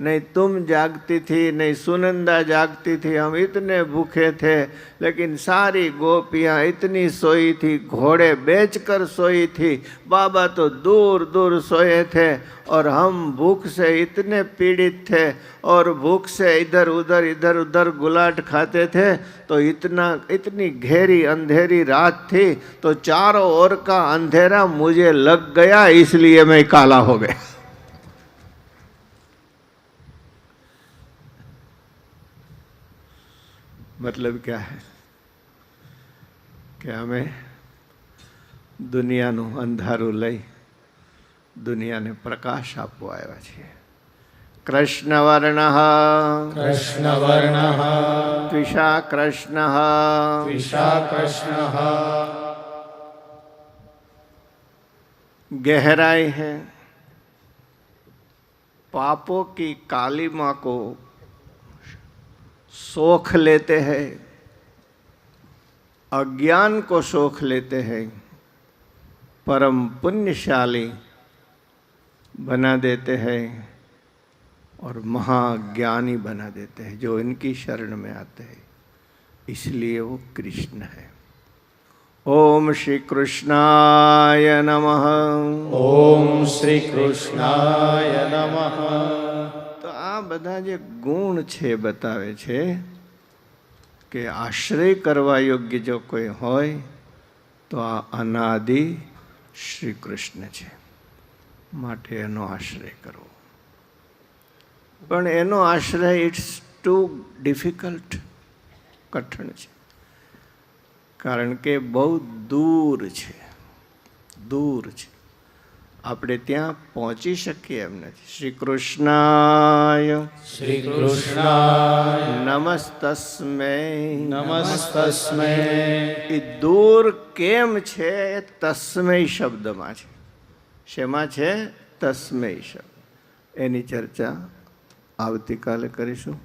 नहीं तुम जागती थी, नहीं सुनंदा जागती थी, हम इतने भूखे थे, लेकिन सारी गोपियाँ इतनी सोई थी, घोड़े बेचकर सोई थी, बाबा तो दूर दूर सोए थे, और हम भूख से इतने पीड़ित थे, और भूख से इधर उधर गुलाट खाते थे, तो इतनी गहरी अंधेरी रात थी, तो चारों ओर का अंधेरा मुझे लग गया, इसलिए मैं काला हो गया. मतलब क्या है कि हमें દુનિયાનું અંધારું લઈ દુનિયાને પ્રકાશ આપવા આવ્યા છીએ. કૃષ્ણવર્ણ કૃષ્ણવર્ણ ત્વિષા કૃષ્ણ વિશા કૃષ્ણ गहराई है, पापों की कालिमा को सोख लेते हैं, अज्ञान को सोख लेते हैं, परम पुण्यशाली बना देते हैं और महाज्ञानी बना देते हैं जो इनकी शरण में आते हैं. इसलिए वो कृष्ण है. ओम श्री कृष्णाय नमः. ઓમ શ્રી કૃષ્ણાય નમઃ. તો આ બધા જે ગુણ છે બતાવે છે કે આશ્રય કરવા યોગ્ય જો કોઈ હોય તો આ અનાદિ શ્રી કૃષ્ણ છે, માટે એનો આશ્રય કરવો. પણ એનો આશ્રય ઇટ્સ ટુ ડિફિકલ્ટ, કઠણ છે, કારણ કે બહુ દૂર છે, દૂર છે. આપણે ત્યાં પહોંચી શકીએ એમ નથી. શ્રી કૃષ્ણાય શ્રી કૃષ્ણાય નમસ્તસ્મૈ. નમસ્તસ્મૈ. એ દૂર કેમ છે એ તસ્મૈ શબ્દમાં છે. શેમાં છે? તસ્મૈ શબ્દ. એની ચર્ચા આવતીકાલે કરીશું.